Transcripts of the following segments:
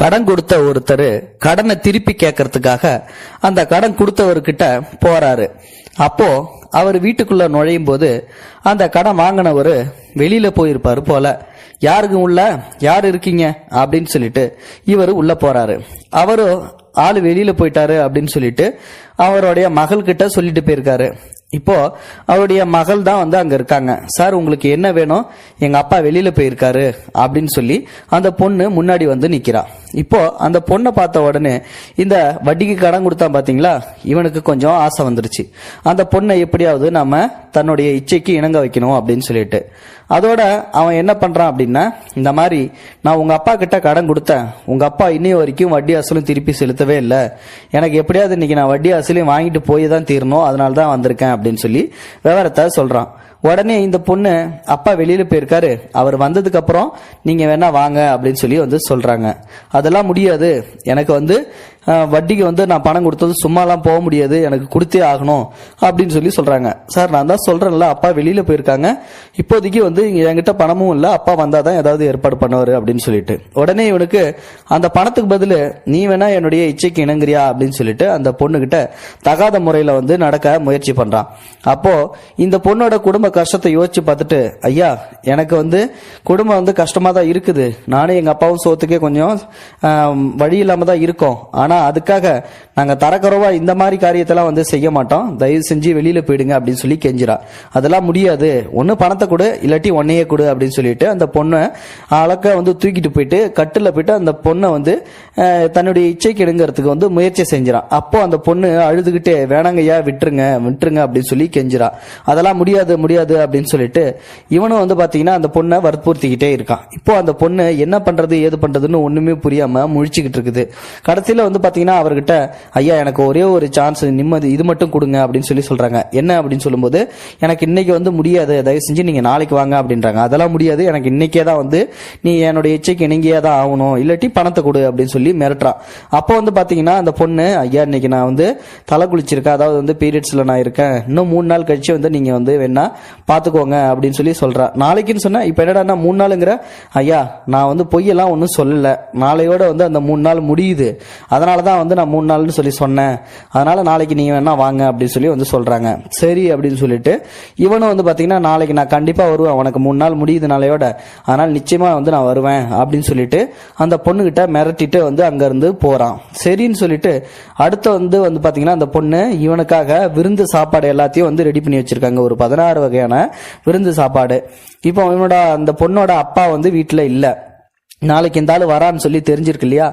கடன் கொடுத்த ஒருத்தர் கடனை திருப்பி கேட்கறதுக்காக அந்த கடன் கொடுத்தவர்கிட்ட போறாரு. அப்போ அவர் வீட்டுக்குள்ள நுழையும் போது அந்த கடன் வாங்கினவர் வெளியில போயிருப்பாரு போல. யாருக்கு உள்ள யார் இருக்கீங்க அப்படின்னு சொல்லிட்டு இவர் உள்ள போறாரு. அவரும் ஆளு வெளியில போயிட்டாரு அப்படின்னு சொல்லிட்டு அவருடைய மகள் கிட்ட சொல்லிட்டு போயிருக்காரு. இப்போ அவருடைய மகள் தான் அங்க இருக்காங்க. சார், உங்களுக்கு என்ன வேணும்? எங்க அப்பா வெளியில போயிருக்காரு அப்படின்னு சொல்லி அந்த பொண்ணு முன்னாடி நிக்கிறா. இப்போ அந்த பொண்ணை பார்த்த உடனே இந்த வட்டிக்கு கடன் கொடுத்தா பாத்தீங்களா, இவனுக்கு கொஞ்சம் ஆசை வந்துருச்சு. அந்த பொண்ணை எப்படியாவது நம்ம தன்னுடைய இச்சைக்கு இணங்க வைக்கணும் அப்படின்னு சொல்லிட்டு அதோட அவன் என்ன பண்றான் அப்படின்னா, இந்த மாதிரி நான் உங்க அப்பா கிட்ட கடன் கொடுத்தேன், உங்க அப்பா இன்னைய வரைக்கும் வட்டி அசலும் திருப்பி செலுத்தவே இல்லை, எனக்கு எப்படியாவது இன்னைக்கு நான் வட்டி அசலையும் வாங்கிட்டு போய் தான் தீரணும், அதனால தான் வந்திருக்கேன் அப்படின்னு சொல்லி விவரத்தை சொல்றான். உடனே இந்த பொண்ணு, அப்பா வெளியில போயிருக்காரு, அவர் வந்ததுக்கு அப்புறம் நீங்க வேணா வாங்க அப்படின்னு சொல்லி சொல்றாங்க. அதெல்லாம் முடியாது, எனக்கு வட்டிக்கு நான் பணம் கொடுத்தது சும்மாலாம் போக முடியாது, எனக்கு கொடுத்தே ஆகணும் அப்படின்னு சொல்லி சொல்றாங்க. சார், நான் தான் சொல்றேன்ல, அப்பா வெளியில போயிருக்காங்க, இப்போதைக்கு என்கிட்ட பணமும் இல்லை, அப்பா வந்தாதான் ஏதாவது ஏற்பாடு பண்ணுவாரு அப்படின்னு சொல்லிட்டு உடனே இவனுக்கு அந்த பணத்துக்கு பதில் நீ வேணா என்னுடைய இச்சைக்கு இணங்குறியா அப்படின்னு சொல்லிட்டு அந்த பொண்ணு கிட்ட தகாத முறையில நடக்க முயற்சி பண்றான். அப்போ இந்த பொண்ணோட குடும்ப கஷ்டத்தை யோசிச்சு பார்த்துட்டு, ஐயா, எனக்கு குடும்பம் கஷ்டமா தான் இருக்குது, நானும் எங்க அப்பாவும் சோத்துக்கே கொஞ்சம் வழி இல்லாம தான் இருக்கோம், ஆனா அதுக்காக நாங்க தரக்குறவா இந்த மாதிரி காரியத்தெல்லாம் செய்ய மாட்டோம், தயவு செஞ்சு வெளியில போயிடுங்க அப்படின்னு சொல்லி கெஞ்சிரா. அதெல்லாம் முடியாது, ஒன்னு பணத்தை கொடு இல்லாட்டி ஒன்னையே கொடு அப்படின்னு சொல்லிட்டு அந்த பொண்ணை அழக்க தூக்கிட்டு போயிட்டு கட்டுல போயிட்டு அந்த பொண்ணை தன்னுடைய இச்சைக்கு எடுங்கிறதுக்கு முயற்சி செஞ்சிரான். அப்போ அந்த பொண்ணு அழுதுகிட்டே, வேணாங்கய்யா விட்டுருங்க விட்டுருங்க அப்படின்னு சொல்லி கெஞ்சிரா. அதெல்லாம் முடியாது முடியாது அப்படின்னு சொல்லிட்டு இவனும் பாத்தீங்கன்னா அந்த பொண்ணை வற்புறுத்திக்கிட்டே இருக்கான். இப்போ அந்த பொண்ணு என்ன பண்றது ஏது பண்றதுன்னு ஒண்ணுமே புரியாம முழிச்சுக்கிட்டு இருக்குது. கடைசியில பாத்தீங்கன்னா அவர்கிட்ட, ஐயா, எனக்கு ஒரே ஒரு சான்ஸ், நிம்மதி இது மட்டும் கொடுங்க அப்படின்னு சொல்லி சொல்றாங்க. என்ன அப்படின்னு சொல்லும்போது, எனக்கு இன்னைக்கு முடியாது, தயவு செஞ்சு நீங்க நாளைக்கு வாங்க அப்படின்றாங்க. அதெல்லாம் முடியாது, எனக்கு இன்னைக்கே தான் நீ என்னுடைய இச்சைக்கு இணங்கியே தான் ஆகணும், இல்லாட்டி பணத்தை கொடு அப்படின்னு சொல்லி மிரட்டுறான். அப்போ பாத்தீங்கன்னா அந்த பொண்ணு, ஐயா, இன்னைக்கு நான் தலை குளிச்சிருக்கேன், அதாவது பீரியட்ஸ்ல நான் இருக்கேன், இன்னும் 3 நாள் கழிச்சு நீங்க வேணா பாத்துக்கோங்க அப்படின்னு சொல்லி சொல்றா. நாளைக்குன்னு சொன்னா இப்ப என்னடா 3 நாளுங்கிற? ஐயா, நான் பொய்யெல்லாம் ஒன்னும் சொல்லல, நாளையோட அந்த 3 நாள் முடியுது, அதனாலதான் நான் 3 நாள்னு சொல்லி சொன்னேன், அதனால நாளைக்கு நீங்க வேணா வாங்க அப்படின்னு சொல்லி சொல்றாங்க. சரி அப்படின்னு சொல்லிட்டு இவனும் பாத்தீங்கன்னா, நாளைக்கு நான் கண்டிப்பா வருவேன், உனக்கு 3 நாள் முடியுது நாளையோட, அதனால நிச்சயமா நான் வருவேன் அப்படின்னு சொல்லிட்டு அந்த பொண்ணுகிட்ட மிரட்டிட்டு அங்க இருந்து போறான். சரின்னு சொல்லிட்டு அடுத்து பாத்தீங்கன்னா அந்த பொண்ணு இவனுக்காக விருந்து சாப்பாடு எல்லாத்தையும் ரெடி பண்ணி வச்சிருக்காங்க, ஒரு 16 வகையான விருந்து சாப்பாடு. இப்போ அந்த பொண்ணோட அப்பா வீட்டுல இல்ல, நாளைக்கு இந்த ஆளு வரான்னு சொல்லி தெரிஞ்சிருக்கு இல்லையா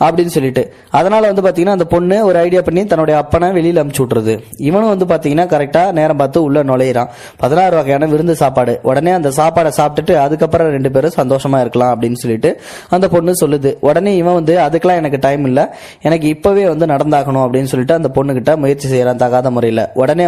அப்படின்னு சொல்லிட்டு அதனால பாத்தீங்கன்னா அந்த பொண்ணு ஒரு ஐடியா பண்ணி தன்னுடைய அப்பனை வெளியில அனுப்பிச்சு விட்டுறது. இவனும் பாத்தீங்கன்னா கரெக்டா நேரம் பார்த்து உள்ள நுழையிறான். 16 வகையான விருந்து சாப்பாடு. உடனே அந்த சாப்பாடை சாப்பிட்டுட்டு அதுக்கப்புறம் 2 பேரும் சந்தோஷமா இருக்கலாம் அப்படின்னு சொல்லிட்டு அந்த பொண்ணு சொல்லுது. உடனே இவன் அதுக்கெல்லாம் எனக்கு டைம் இல்ல, எனக்கு இப்பவே நடந்தாகணும் அப்படின்னு சொல்லிட்டு அந்த பொண்ணு கிட்ட முயற்சி செய்யறான் தகாத முறையில. உடனே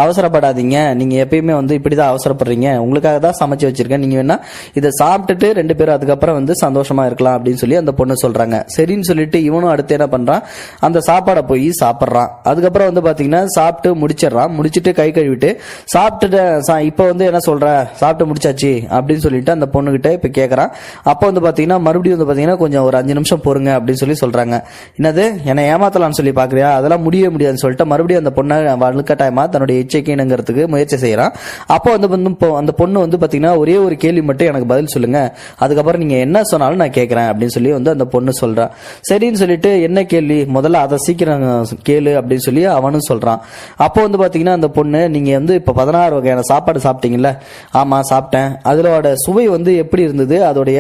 அவசரப்படாதீங்க, நீங்க எப்பயுமே இப்படிதான் அவசரப்படுறீங்க, உங்களுக்காக தான் சமைச்சு வச்சிருக்கேன், நீங்க வேணா இதை சாப்பிட்டுட்டு 2 பேரும் அதுக்கப்புறம் சந்தோஷமா இருக்கலாம் அப்படின்னு சொல்லி அந்த பொண்ணு சொல்றாங்க. சரின்னு சொல்லிட்டு இவனும் அடுத்து என்ன பண்றான், அந்த சாப்பாடை போய் சாப்பிட்றான். அதுக்கப்புறம் பாத்தீங்கன்னா சாப்பிட்டு முடிச்சிடறான். முடிச்சிட்டு கை கழுவிட்டு சாப்பிட்டுட்டு இப்ப என்ன சொல்ற, சாப்பிட்டு முடிச்சாச்சு அப்படின்னு சொல்லிட்டு அந்த பொண்ணு கிட்ட இப்ப கேக்குறான். அப்போ பாத்தீங்கன்னா மறுபடியும் பாத்தீங்கன்னா கொஞ்சம் ஒரு 5 நிமிஷம் பொறுங்க அப்படின்னு சொல்லி சொல்றாங்க. என்னது, என்னை ஏமாத்தலாம்னு சொல்லி பாக்குறியா, அதெல்லாம் முடியவே முடியாதுன்னு சொல்லிட்டு மறுபடியும் அந்த பொண்ணை வலுக்கட்டாயமா தன்னுடைய இச்சைக்கு இணங்கிறதுக்கு முயற்சி செய்யறான். அப்போ அந்த பொண்ணு பாத்தீங்கன்னா ஒரே ஒரு கேள்வி மட்டும் எனக்கு பதில் சொல்லுங்க, அதுக்கப்புறம் நீங்க என்ன சொன்னாலும் நான் கேட்கிறேன் அப்படின்னு சொல்லி அந்த பொண்ணு சொல்றா. சரின்னு சொல்லிட்டு, என்ன கேள்வி, முதல்ல அதை சீக்கிரம் கேளு அப்படின்னு சொல்லி அவனும் சொல்றான். அப்போ பாத்தீங்கன்னா அந்த பொண்ணு, நீங்க இப்ப 16 வகையான சாப்பாடு சாப்பிட்டீங்கல்ல? ஆமா சாப்பிட்டேன், அதோட சுவை எப்படி இருந்தது, அதோடைய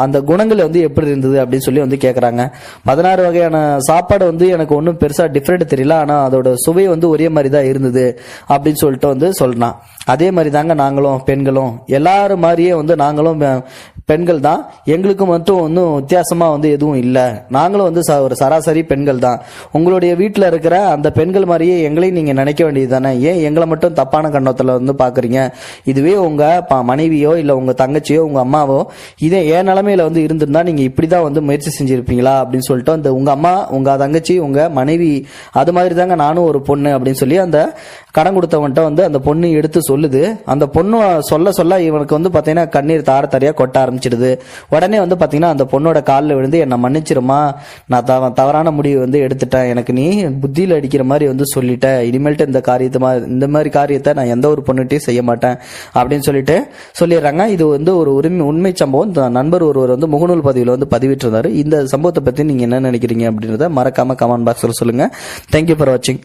அந்த குணங்கள் எப்படி இருந்தது அப்படின்னு சொல்லி கேக்குறாங்க. 16 வகையான சாப்பாடு எனக்கு ஒன்னும் பெருசா டிஃபரெண்ட் தெரியல, ஆனா அதோட சுவை ஒரே மாதிரி தான் இருந்தது அப்படின்னு சொல்லிட்டு சொல்றான். அதே மாதிரி தாங்க நாங்களும் பெண்களும், எல்லாரும் மாதிரியே நாங்களும் பெண்கள் தான், எங்களுக்கு மட்டும் ஒன்றும் வித்தியாசமா எதுவும் இல்லை, நாங்களும் ஒரு சராசரி பெண்கள் தான், உங்களுடைய வீட்டில் இருக்கிற அந்த பெண்கள் மாதிரியே எங்களையும் நீங்க நினைக்க வேண்டியது தானே, ஏன் எங்களை மட்டும் தப்பான கண்ணத்துல பாக்குறீங்க, இதுவே உங்க மனைவியோ இல்ல உங்க தங்கச்சியோ உங்க அம்மாவோ இதே ஏன் நிலைமையில இருந்திருந்தா நீங்க இப்படிதான் முயற்சி செஞ்சிருப்பீங்களா அப்படின்னு சொல்லிட்டு உங்க அம்மா உங்க தங்கச்சி உங்க மனைவி அது மாதிரி தாங்க நானும் ஒரு பொண்ணு அப்படின்னு சொல்லி அந்த கடன் கொடுத்தவன்ட்ட அந்த பொண்ணு எடுத்து சொல்லுது. அந்த பொண்ணு சொல்ல சொல்ல இவனுக்கு பாத்தீங்கன்னா கண்ணீர் தார தாரியா கொட்ட ஆரம்பிச்சிடுது. ஆகிடுது. உடனே வந்து பாத்தீங்கன்னா அந்த பொண்ணோட காலில் விழுந்து என்னை மன்னிச்சிருமா, நான் தவறான முடிவு வந்து எடுத்துட்டேன், எனக்கு நீ புத்தியில் அடிக்கிற மாதிரி வந்து சொல்லிட்டேன், இனிமேல்ட்டு இந்த மாதிரி காரியத்தை நான் எந்த ஒரு பொண்ணுகிட்டையும் செய்ய மாட்டேன் அப்படின்னு சொல்லிடுறாங்க. இது வந்து ஒரு உண்மை சம்பவம். நண்பர் ஒருவர் வந்து முகநூல் பதிவில் வந்து பதிவிட்டிருந்தாரு. இந்த சம்பவத்தை பத்தி நீங்க என்ன நினைக்கிறீங்க அப்படின்றத மறக்காம கமெண்ட் பாக்ஸ்ல சொல்லுங்க. தேங்க்யூ ஃபார் வாட்சிங்.